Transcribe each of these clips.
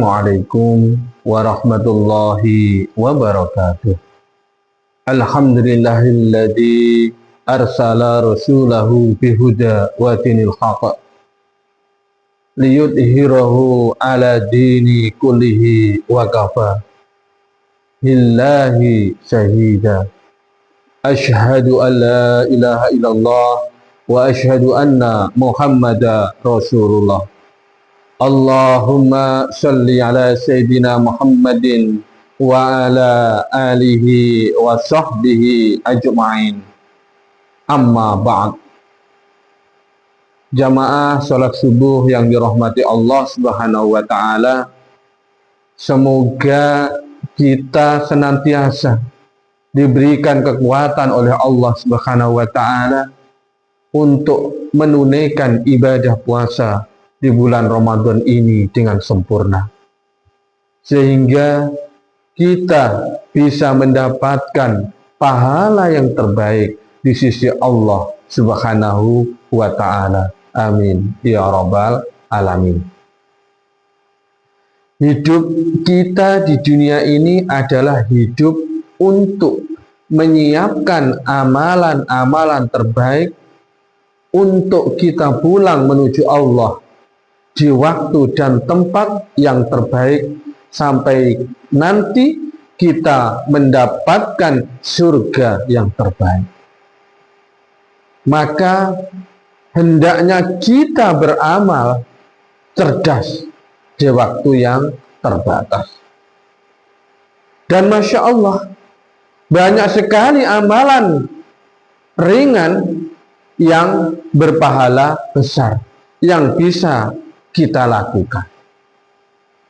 Assalamualaikum warahmatullahi wabarakatuh. Alhamdulillahilladzi arsala rasulahu bihuda wa dinil haqq liyudhhirahu ala dini kullihi wa kafa billahi syahida. Asyhadu an la ilaha illallah wa asyhadu anna Muhammadar Rasulullah. Allahumma salli ala Sayyidina Muhammadin wa ala alihi wa sahbihi ajma'in. Amma ba'd. Jamaah salat subuh yang dirahmati Allah Subhanahu wa ta'ala, semoga kita senantiasa diberikan kekuatan oleh Allah Subhanahu wa ta'ala untuk menunaikan ibadah puasa di bulan Ramadan ini dengan sempurna, sehingga kita bisa mendapatkan pahala yang terbaik di sisi Allah Subhanahu wa ta'ala. Amin ya rabbal alamin. Hidup kita di dunia ini adalah hidup untuk menyiapkan amalan-amalan terbaik untuk kita pulang menuju Allah di waktu dan tempat yang terbaik, sampai nanti kita mendapatkan surga yang terbaik. Maka hendaknya kita beramal cerdas di waktu yang terbatas. Dan Masya Allah, banyak sekali amalan ringan yang berpahala besar yang bisa kita lakukan.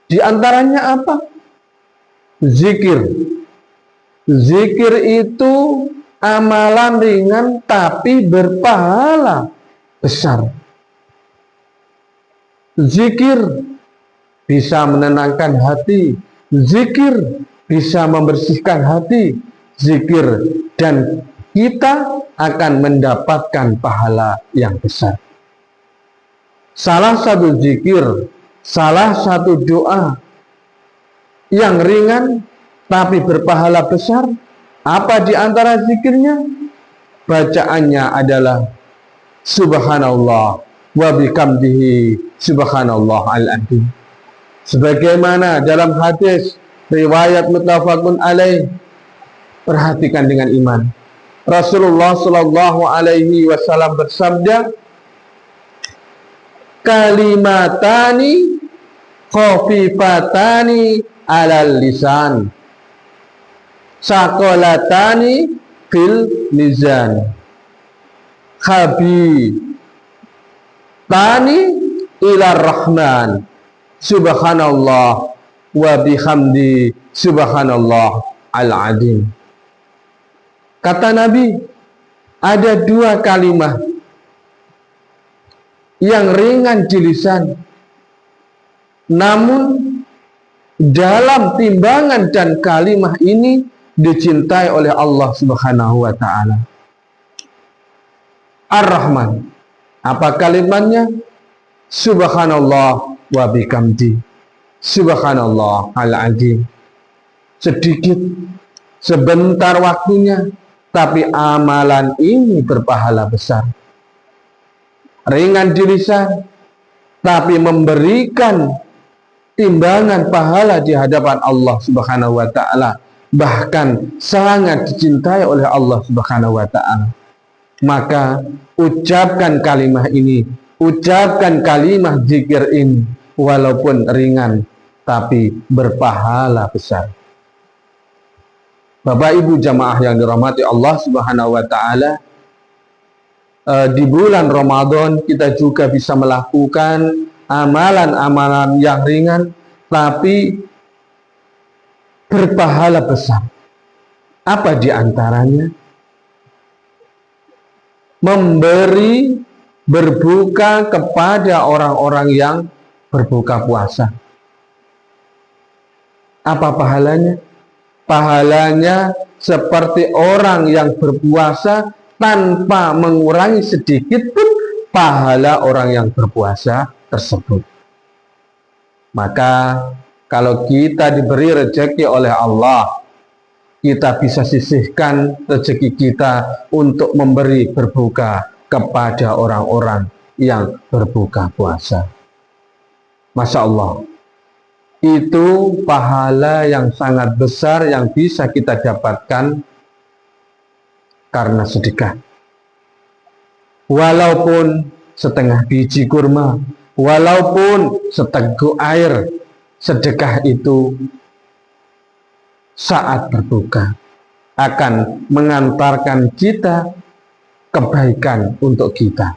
Di antaranya apa? Zikir. Zikir itu amalan ringan tapi berpahala besar. Zikir bisa menenangkan hati, zikir bisa membersihkan hati, zikir, dan kita akan mendapatkan pahala yang besar. Salah satu zikir, salah satu doa yang ringan tapi berpahala besar, apa di antara zikirnya? Bacaannya adalah Subhanallah wa bihamdihi Subhanallah al-azim. Sebagaimana dalam hadis riwayat muttafaqun alaih, perhatikan dengan iman. Rasulullah Shallallahu Alaihi Wasallam bersabda, kalimatani khafifatani alal lisan, sakolatani fil mizan, khabitani ilar rahman, subhanallah wa bihamdi subhanallah al-azim. Kata Nabi, ada dua kalimat yang ringan di lisan, namun dalam timbangan dan kalimat ini dicintai oleh Allah Subhanahu wa ta'ala. Ar-Rahman. Apa kalimatnya? Subhanallah wa bihamdi Subhanallah al-azim. Sedikit, sebentar waktunya, tapi amalan ini berpahala besar. Ringan di lisan, tapi memberikan timbangan pahala di hadapan Allah Subhanahu wa ta'ala, bahkan sangat dicintai oleh Allah Subhanahu wa ta'ala. Maka ucapkan kalimat ini, ucapkan kalimat zikir ini, walaupun ringan tapi berpahala besar. Bapak Ibu jamaah yang dirahmati Allah Subhanahu wa ta'ala, di bulan Ramadan kita juga bisa melakukan amalan-amalan yang ringan tapi berpahala besar. Apa di antaranya? Memberi berbuka kepada orang-orang yang berbuka puasa. Apa pahalanya? Pahalanya seperti orang yang berpuasa tanpa mengurangi sedikit pun pahala orang yang berpuasa tersebut. Maka Kalau kita diberi rezeki oleh Allah, kita bisa sisihkan rezeki kita untuk memberi berbuka kepada orang-orang yang berbuka puasa. Masya Allah, itu pahala yang sangat besar yang bisa kita dapatkan karena sedekah. Walaupun setengah biji kurma, walaupun seteguk air, sedekah itu saat berbuka akan mengantarkan kita kebaikan untuk kita.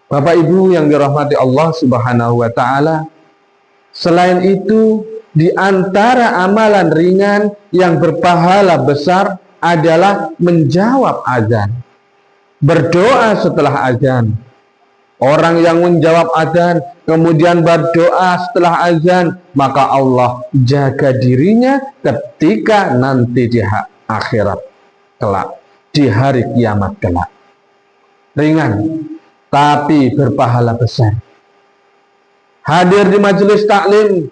Bapak Ibu yang dirahmati Allah Subhanahu wa Ta'ala, selain itu, di antara amalan ringan yang berpahala besar adalah menjawab azan, berdoa setelah azan. Orang yang menjawab azan kemudian berdoa setelah azan, maka Allah jaga dirinya ketika nanti di akhirat kelak, di hari kiamat kelak. Ringan tapi berpahala besar. Hadir di majelis taklim,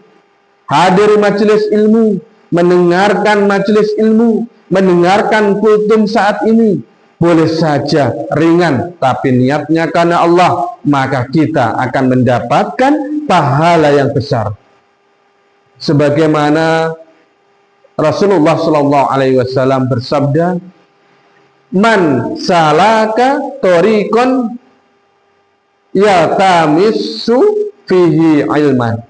hadir di majelis ilmu, mendengarkan majelis ilmu, mendengarkan kultum saat ini, boleh saja ringan, tapi niatnya karena Allah, maka kita akan mendapatkan pahala yang besar. Sebagaimana Rasulullah SAW bersabda, "Man salaka thoriqan yatamissu fihi ilman,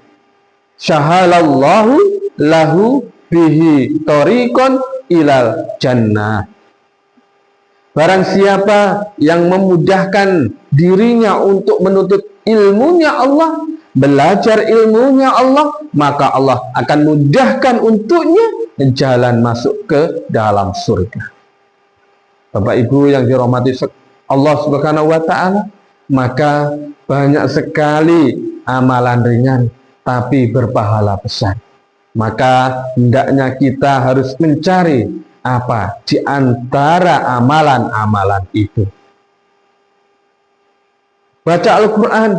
syahalallahu lahu bihi thoriqan ilal jannah." Barang siapa yang memudahkan dirinya untuk menuntut ilmunya Allah, belajar ilmunya Allah, maka Allah akan mudahkan untuknya jalan masuk ke dalam surga. Bapak Ibu yang dirahmati Allah Subhanahu wa Ta'ala, maka banyak sekali amalan ringan tapi berpahala besar. Maka hendaknya kita harus mencari apa di antara amalan-amalan itu. Baca Al-Quran,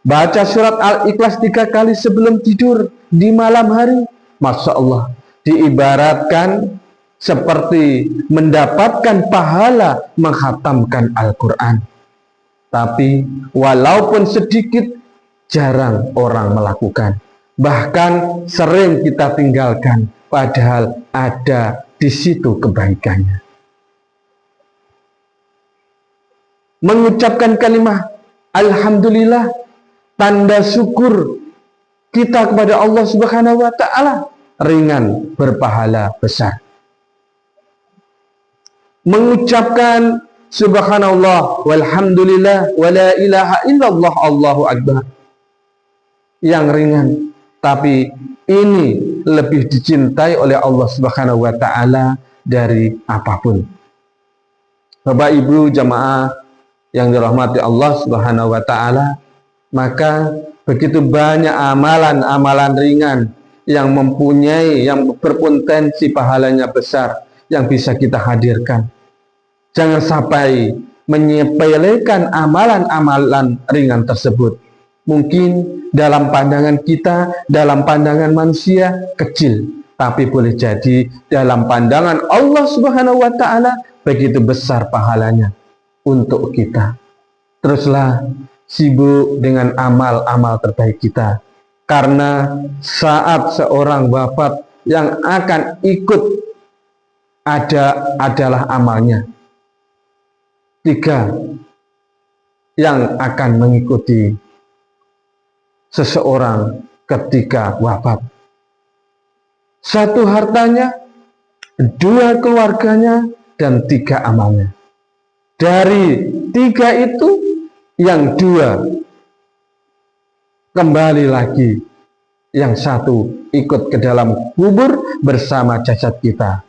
baca surat Al-Ikhlas 3 kali sebelum tidur di malam hari, Masya Allah, diibaratkan seperti mendapatkan pahala menghatamkan Al-Quran. Tapi walaupun sedikit, jarang orang melakukan, bahkan sering kita tinggalkan, padahal ada di situ kebaikannya. Mengucapkan kalimat Alhamdulillah, tanda syukur kita kepada Allah Subhanahu wa Ta'ala, ringan berpahala besar. Mengucapkan Subhanallah walhamdulillah wala ilaha illallah Allahu akbar, yang ringan, tapi ini lebih dicintai oleh Allah Subhanahu wa Ta'ala dari apapun. Bapak Ibu jamaah yang dirahmati Allah Subhanahu wa Ta'ala, maka begitu banyak amalan-amalan ringan yang mempunyai, yang berpotensi pahalanya besar yang bisa kita hadirkan. Jangan sampai menyepelekan amalan-amalan ringan tersebut. Mungkin dalam pandangan kita, dalam pandangan manusia kecil, tapi boleh jadi dalam pandangan Allah Subhanahu wa Ta'ala begitu besar pahalanya untuk kita. Teruslah sibuk dengan amal-amal terbaik kita, karena saat seorang wafat yang akan ikut adalah amalnya. 3 yang akan mengikuti seseorang ketika wafat. 1 hartanya, 2 keluarganya, dan 3 amalnya. Dari 3 itu, yang 2 kembali lagi, yang 1 ikut ke dalam kubur bersama jasad kita.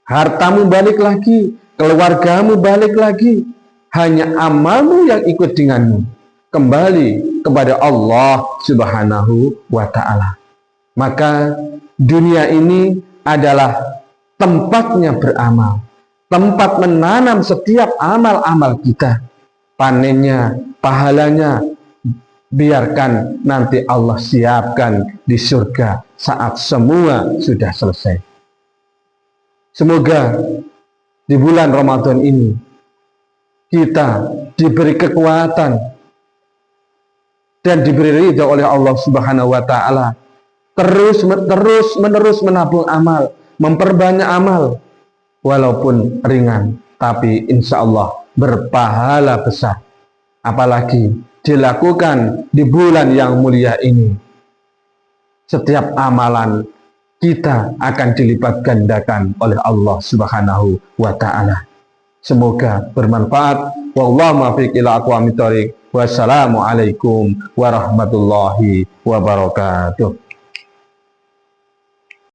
Hartamu balik lagi, keluargamu balik lagi, hanya amalmu yang ikut denganmu kembali kepada Allah Subhanahu wa Ta'ala. Maka dunia ini adalah tempatnya beramal, tempat menanam setiap amal-amal kita. Panennya, pahalanya biarkan nanti Allah siapkan di surga saat semua sudah selesai. Semoga di bulan Ramadan ini kita diberi kekuatan dan diberi ridha oleh Allah Subhanahu wa taala, terus menerus menabung amal, memperbanyak amal, walaupun ringan, tapi insya Allah berpahala besar. Apalagi dilakukan di bulan yang mulia ini, setiap amalan kita akan dilipat gandakan oleh Allah Subhanahu wa taala. Semoga bermanfaat. Wallahu muwaffiq ila aqwamit thoriq. Wassalamualaikum warahmatullahi wabarakatuh.